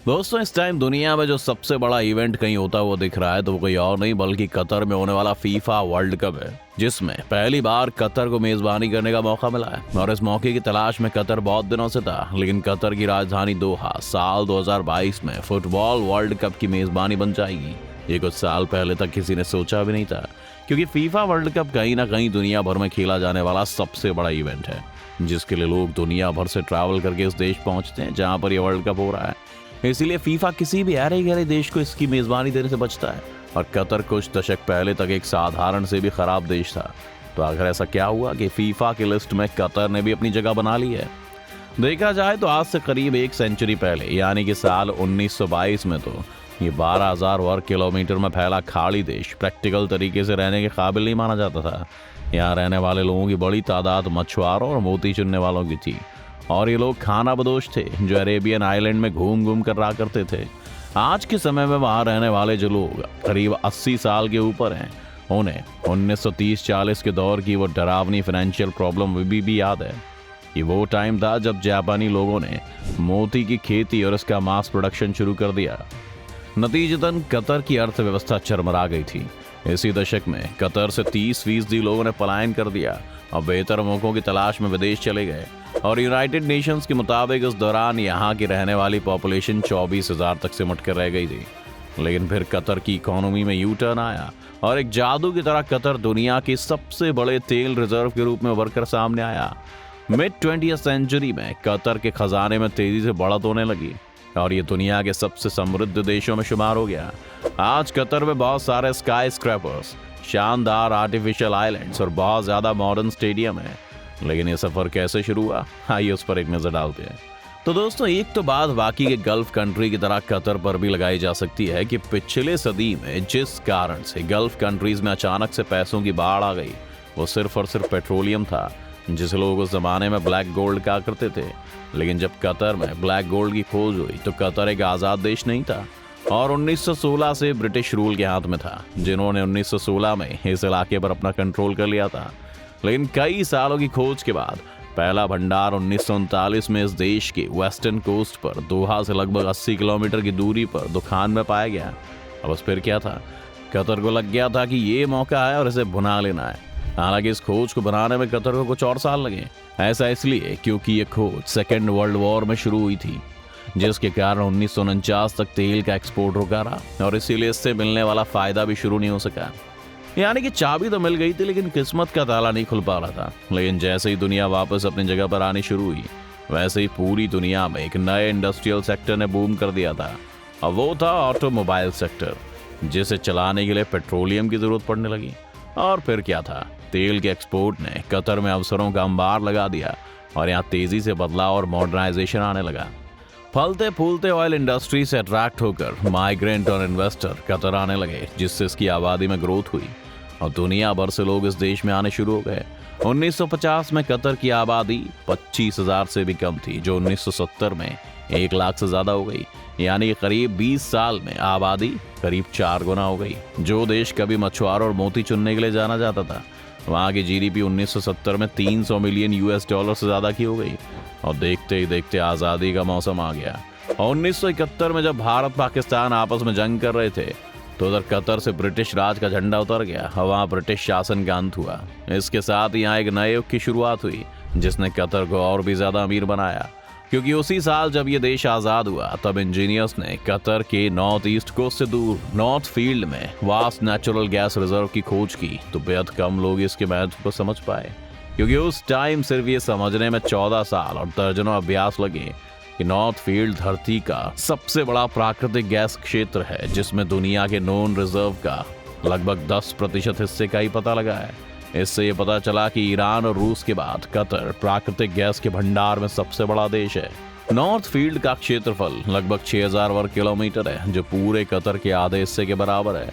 दोस्तों, इस टाइम दुनिया में जो सबसे बड़ा इवेंट कहीं होता हुआ दिख रहा है तो वो कोई और नहीं बल्कि कतर में होने वाला फीफा वर्ल्ड कप है, जिसमें पहली बार कतर को मेजबानी करने का मौका मिला है। और इस मौके की तलाश में कतर बहुत दिनों से था, लेकिन कतर की राजधानी दोहा साल 2022 में फुटबॉल वर्ल्ड कप की मेजबानी बन जाएगी। ये कुछ साल पहले तक किसी ने सोचा भी नहीं था, क्योंकि फीफा वर्ल्ड कप कहीं ना कहीं दुनिया भर में खेला जाने वाला सबसे बड़ा इवेंट है, जिसके लिए लोग दुनिया भर से ट्रैवल करके इस देश पहुंचते हैं जहां पर यह वर्ल्ड कप हो रहा है। इसीलिए फीफा किसी भी अरे गहरे देश को इसकी मेजबानी देने से बचता है। और कतर कुछ दशक पहले तक एक साधारण से भी खराब देश था। तो आखिर ऐसा क्या हुआ कि फीफा की लिस्ट में कतर ने भी अपनी जगह बना ली है? देखा जाए तो आज से करीब एक सेंचुरी पहले यानी कि साल 1922 में तो ये 12,000 वर्ग किलोमीटर में फैला खाड़ी देश प्रैक्टिकल तरीके से रहने के काबिल नहीं माना जाता था। यहाँ रहने वाले लोगों की बड़ी तादाद मछुआरों और मोती चुनने वालों की थी। और ये लोग खाना बदोश थे जो अरेबियन आइलैंड में घूम घूम कर रहा करते थे। आज के समय में वहाँ रहने वाले जो लोग करीब 80 साल के ऊपर हैं, उन्हें 1930-40 के दौर की वो डरावनी फाइनेंशियल प्रॉब्लम भी याद है। ये वो टाइम था जब जापानी लोगों ने मोती की खेती और इसका मास प्रोडक्शन शुरू कर दिया। नतीजतन कतर की अर्थव्यवस्था चरमरा गई थी। इसी दशक में कतर से 30% लोगों ने पलायन कर दिया और बेहतर मौकों की तलाश में विदेश चले गए। और यूनाइटेड नेशंस के मुताबिक इस दौरान यहाँ की रहने वाली पॉपुलेशन 24,000 तक सिमट कर रह गई थी। लेकिन फिर कतर की इकोनॉमी में यू टर्न आया और एक जादू की तरह कतर दुनिया के सबसे बड़े तेल रिजर्व के रूप में उभर कर सामने आया। मिड 20th सेंचुरी में कतर के खजाने में तेजी से बढ़त होने लगी और ये दुनिया के सबसे समृद्ध देशों में शुमार हो गया। आज कतर में बहुत सारे स्काई स्क्रैपर्स, शानदार आर्टिफिशियल आइलैंड्स और बहुत ज्यादा मॉडर्न स्टेडियम है। लेकिन ये सफर कैसे शुरू हुआ, आइए उस पर एक नजर डालते हैं। तो दोस्तों, एक तो बात बाकी के गल्फ कंट्री की तरह कतर पर भी लगाई जा सकती है कि पिछले सदी में जिस कारण से गल्फ कंट्रीज में अचानक से पैसों की बाढ़ आ गई, वो सिर्फ और सिर्फ पेट्रोलियम था, जिसे लोग उस जमाने में ब्लैक गोल्ड कहा करते थे। लेकिन जब कतर में ब्लैक गोल्ड की खोज हुई तो कतर एक आज़ाद देश नहीं था और 1916 से ब्रिटिश रूल के हाथ में था, जिन्होंने 1916 में इस इलाके पर अपना कंट्रोल कर लिया था। लेकिन कई सालों की खोज के बाद पहला भंडार 1939 में इस देश के वेस्टर्न कोस्ट पर दोहा से लगभग 80 किलोमीटर की दूरी पर दुखान में पाया गया। अब बस फिर क्या था, कतर को लग गया था कि ये मौका है और इसे भुना लेना है। हालांकि इस खोज को बनाने में कतर को कुछ और साल लगे। ऐसा इसलिए क्योंकि ये खोज सेकेंड वर्ल्ड वॉर में शुरू हुई थी, जिसके कारण 1949 तक तेल का एक्सपोर्ट रुका रहा और इसीलिए इससे मिलने वाला फायदा भी शुरू नहीं हो सका। यानी कि चाबी तो मिल गई थी लेकिन किस्मत का ताला नहीं खुल पा रहा था। लेकिन जैसे ही दुनिया वापस अपनी जगह पर आनी शुरू हुई, वैसे ही पूरी दुनिया में एक नए इंडस्ट्रियल सेक्टर ने बूम कर दिया था और वो था ऑटोमोबाइल सेक्टर, जिसे चलाने के लिए पेट्रोलियम की जरूरत पड़ने लगी। और फिर क्या था, तेल के एक्सपोर्ट ने कतर में अवसरों का अंबार लगा दिया और यहाँ तेजी से बदलाव और मॉडर्नाइजेशन आने लगा। फलते फूलते ऑयल इंडस्ट्री से अट्रैक्ट होकर माइग्रेंट और इन्वेस्टर कतर आने लगे, जिससे इसकी आबादी में ग्रोथ हुई और दुनिया भर से लोग इस देश में आने शुरू हो गए। 1950 में कतर की आबादी 25,000 से भी कम थी, जो 1970 में 1 लाख से ज्यादा हो गई। यानी करीब 20 साल में आबादी करीब 4 गुना हो गई। जो देश कभी मछुआरों और मोती चुनने के लिए जाना जाता था, वहाँ की जीडीपी 1970 में 300 मिलियन US डॉलर से ज्यादा की हो गई। और देखते ही देखते आज़ादी का मौसम आ गया और 1971 में जब भारत पाकिस्तान आपस में जंग कर रहे थे तो उधर कतर से ब्रिटिश राज का झंडा उतर गया और वहाँ ब्रिटिश शासन का अंत हुआ। इसके साथ यहाँ एक नए युग की शुरुआत हुई, जिसने कतर को और भी ज्यादा अमीर बनाया। क्योंकि उसी साल जब ये देश आज़ाद हुआ, तब इंजीनियर्स ने कतर के नॉर्थ ईस्ट कोस्ट से दूर नॉर्थ फील्ड में वास्ट नेचुरल गैस रिजर्व की खोज की। तो बेहद कम लोग इसके महत्व को समझ पाए, क्योंकि उस टाइम सिर्फ ये समझने में 14 साल और दर्जनों अभ्यास लगे कि नॉर्थ फील्ड धरती का सबसे बड़ा प्राकृतिक गैस क्षेत्र है, जिसमें दुनिया के नोन रिजर्व का लगभग 10% हिस्से का ही पता लगा है। इससे ये पता चला कि ईरान और रूस के बाद कतर प्राकृतिक गैस के भंडार में सबसे बड़ा देश है। नॉर्थ फील्ड का क्षेत्रफल लगभग 6,000 वर्ग किलोमीटर है, जो पूरे कतर के आधे हिस्से के बराबर है।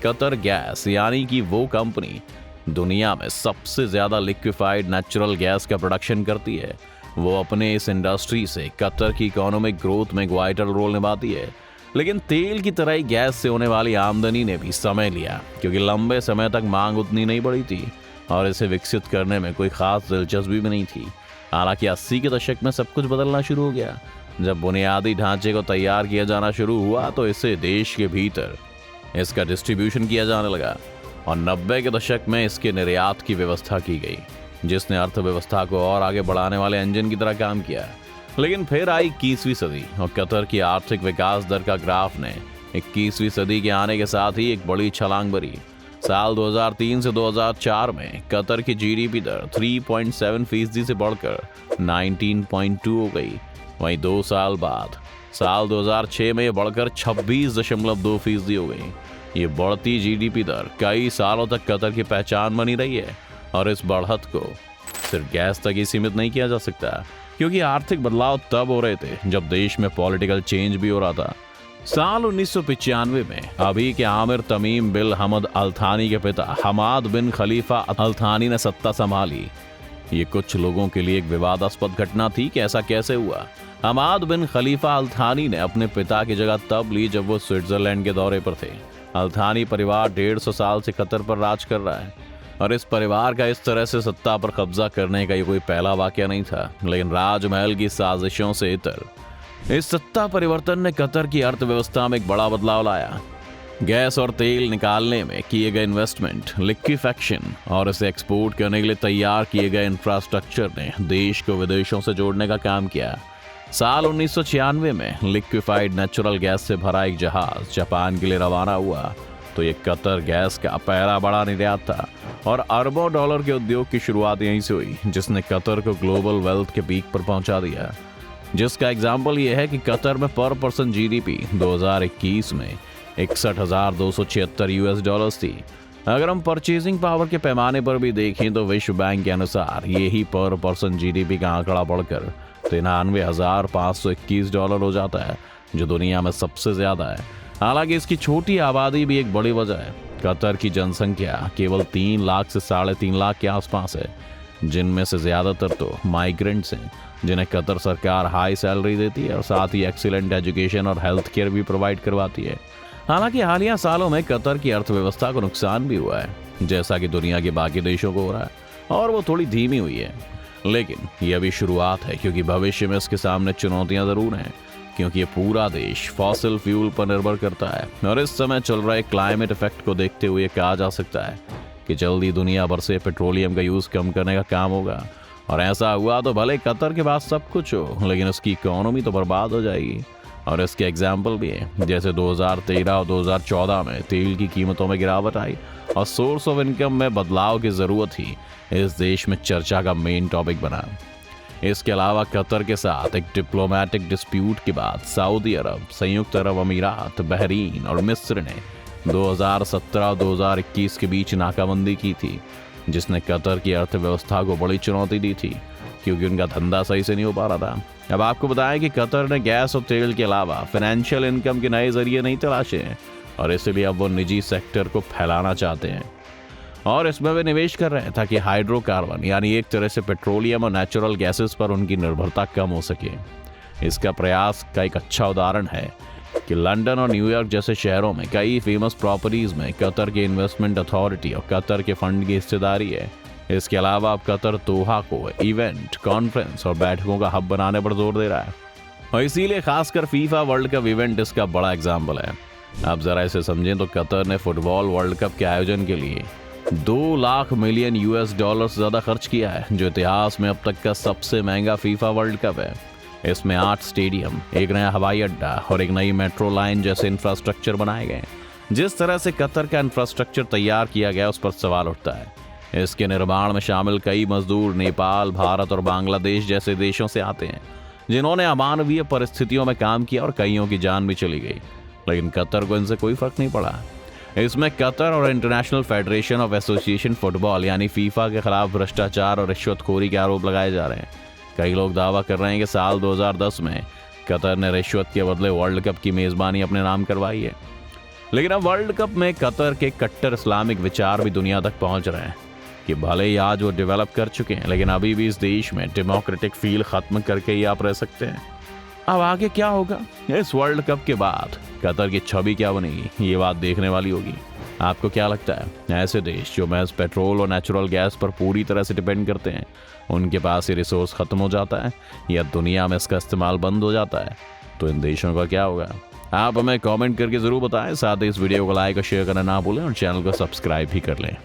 कतर गैस यानी कि वो कंपनी दुनिया में सबसे ज्यादा लिक्विफाइड नेचुरल गैस का प्रोडक्शन करती है। वो अपने इस इंडस्ट्री से कतर की इकोनॉमिक ग्रोथ में एक वाइटल रोल निभाती है। लेकिन तेल की तरह ही गैस से होने वाली आमदनी ने भी समय लिया, क्योंकि लंबे समय तक मांग उतनी नहीं बढ़ी थी और इसे विकसित करने में कोई खास दिलचस्पी भी नहीं थी। हालांकि 80 के दशक में सब कुछ बदलना शुरू हो गया जब बुनियादी ढांचे को तैयार किया जाना शुरू हुआ तो इसे देश के भीतर इसका डिस्ट्रीब्यूशन किया जाने लगा और 90 के दशक में इसके निर्यात की व्यवस्था की गई, जिसने अर्थव्यवस्था को और आगे बढ़ाने वाले इंजन की तरह काम किया। लेकिन फिर आई 21वीं सदी और कतर की आर्थिक विकास दर का ग्राफ ने 21वीं सदी के आने के साथ ही एक बड़ी छलांग भरी। साल 2003 से 2004 में कतर की जीडीपी दर 3.7% से बढ़कर 19.2 हो गई। वहीं 2 साल बाद साल 2006 में यह बढ़कर 26.2% हो गई। ये बढ़ती जीडीपी दर कई सालों तक कतर की पहचान बनी रही है और इस बढ़त को सिर्फ गैस तक ही सीमित नहीं किया जा सकता, क्योंकि आर्थिक बदलाव तब हो रहे थे जब देश में पॉलिटिकल चेंज भी हो रहा था। साल 1995 में अभी के आमिर तमीम बिन हमद अल थानी के पिता हमाद बिन खलीफा अल थानी ने सत्ता संभाली। ये कुछ लोगों के लिए एक विवादास्पद घटना थी कि ऐसा कैसे हुआ। हमाद बिन खलीफा अल थानी ने अपने पिता की जगह तब ली जब वो स्विट्जरलैंड के दौरे पर थे। अल थानी परिवार 150 साल से कतर पर राज कर रहा है और इस परिवार का इस तरह से सत्ता पर कब्जा करने का ये कोई पहला वाकया नहीं था। लेकिन राजमहल की साजिशों से इतर इस सत्ता परिवर्तन ने कतर की अर्थव्यवस्था में एक बड़ा बदलाव लाया। गैस और तेल निकालने में किए गए इन्वेस्टमेंट, लिक्विफैक्शन और इसे एक्सपोर्ट करने के लिए तैयार किए गए इंफ्रास्ट्रक्चर ने देश को विदेशों से जोड़ने का काम किया। साल 1996 में लिक्विफाइड नेचुरल गैस से भरा एक जहाज जापान के लिए रवाना हुआ तो ये कतर गैस का पहला बड़ा निर्यात था और अरबों डॉलर के उद्योग की शुरुआत यहीं से हुई, जिसने कतर को ग्लोबल वेल्थ के पीक पर पहुंचा दिया। जिसका एग्जाम्पल ये है कि कतर में पर पर्सन जीडीपी 2021 में 61,276 US थी। अगर हम परचेजिंग पावर के पैमाने पर भी देखें तो विश्व बैंक के अनुसार यही पर पर्सन जीडीपी का आंकड़ा बढ़कर 93,521 डॉलर हो जाता है, जो दुनिया में सबसे ज्यादा है। हालांकि इसकी छोटी आबादी भी एक बड़ी वजह है। कतर की जनसंख्या केवल 3 लाख से 3.5 लाख के आसपास है, जिनमें से ज्यादातर तो माइग्रेंट्स हैं, जिन्हें कतर सरकार हाई सैलरी देती है और साथ ही एक्सीलेंट एजुकेशन और हेल्थ केयर भी प्रोवाइड करवाती है। हालांकि हालिया सालों में कतर की अर्थव्यवस्था को नुकसान भी हुआ है, जैसा कि दुनिया के बाकी देशों को हो रहा है, और वो थोड़ी धीमी हुई है। लेकिन ये अभी शुरुआत है, क्योंकि भविष्य में इसके सामने चुनौतियां जरूर हैं, क्योंकि ये पूरा देश फॉसिल फ्यूल पर निर्भर करता है और इस समय चल रहे क्लाइमेट इफेक्ट को देखते हुए कहा जा सकता है कि जल्दी दुनिया भर से पेट्रोलियम का यूज कम करने का काम होगा। और ऐसा हुआ तो भले कतर के पास सब कुछ हो, लेकिन उसकी इकोनॉमी तो बर्बाद हो जाएगी। और इसके एग्जाम्पल भी हैं, जैसे 2013 और 2014 में तेल की कीमतों में गिरावट आई और सोर्स ऑफ इनकम में बदलाव की जरूरत ही इस देश में चर्चा का मेन टॉपिक बना। इसके अलावा कतर के साथ एक डिप्लोमेटिक डिस्प्यूट के बाद सऊदी अरब, संयुक्त अरब अमीरात, बहरीन और मिस्र ने 2017-2021 के बीच नाकाबंदी की थी, जिसने कतर की अर्थव्यवस्था को बड़ी चुनौती दी थी, क्योंकि उनका धंधा सही से नहीं हो पा रहा था। अब आपको बताएं कि कतर ने गैस और तेल के अलावा फाइनेंशियल इनकम के नए जरिए नहीं तलाशे हैं और इसलिए अब वो निजी सेक्टर को फैलाना चाहते हैं और इसमें वे निवेश कर रहे हैं ताकि हाइड्रोकार्बन यानी एक तरह से पेट्रोलियम और नेचुरल गैसेस पर उनकी निर्भरता कम हो सके। इसका प्रयास का एक अच्छा उदाहरण है कि लंदन और न्यूयॉर्क जैसे शहरों में कई फेमस प्रॉपर्टीज में कतर की इन्वेस्टमेंट अथॉरिटी और कतर के फंड की हिस्सेदारी है। इसके अलावा अब कतर दोहा को इवेंट, कॉन्फ्रेंस और बैठकों का हब बनाने पर जोर दे रहा है और इसीलिए खासकर फीफा वर्ल्ड कप इवेंट इसका बड़ा एग्जाम्पल है। आप जरा इसे समझें तो कतर ने फुटबॉल वर्ल्ड कप के आयोजन के लिए 2 लाख मिलियन US डॉलर से ज्यादा खर्च किया है, जो इतिहास में अब तक का सबसे महंगा फीफा वर्ल्ड कप है। इसमें 8 स्टेडियम, एक नया हवाई अड्डा और एक नई मेट्रो लाइन जैसे इंफ्रास्ट्रक्चर बनाए गए। जिस तरह से कतर का इंफ्रास्ट्रक्चर तैयार किया गया उस पर सवाल उठता है। इसके निर्माण में शामिल कई मजदूर नेपाल, भारत और बांग्लादेश जैसे देशों से आते हैं, जिन्होंने अमानवीय परिस्थितियों में काम किया और कईयों की जान भी चली गई, लेकिन कतर को इनसे कोई फर्क नहीं पड़ा। इसमें कतर और international federation of association football यानी फीफा के खिलाफ भ्रष्टाचार और रिश्वतखोरी के आरोप लगाए जा रहे हैं। कई लोग दावा कर रहे हैं कि साल 2010 में कतर ने रिश्वत के बदले वर्ल्ड कप की मेजबानी अपने नाम करवाई है। लेकिन अब वर्ल्ड कप में कतर के कट्टर इस्लामिक विचार भी दुनिया तक पहुंच रहे हैं कि भले ही आज वो डेवलप कर चुके हैं, लेकिन अभी भी इस देश में डेमोक्रेटिक फील खत्म करके ही आप रह सकते हैं। अब आगे क्या होगा, इस वर्ल्ड कप के बाद कतर की छवि क्या बनेगी, ये बात देखने वाली होगी। आपको क्या लगता है, ऐसे देश जो महज पेट्रोल और नेचुरल गैस पर पूरी तरह से डिपेंड करते हैं, उनके पास ये रिसोर्स खत्म हो जाता है या दुनिया में इसका इस्तेमाल बंद हो जाता है, तो इन देशों का क्या होगा? आप हमें कमेंट करके ज़रूर बताएं। साथ ही इस वीडियो को लाइक और शेयर करना ना भूलें और चैनल को सब्सक्राइब भी कर लें।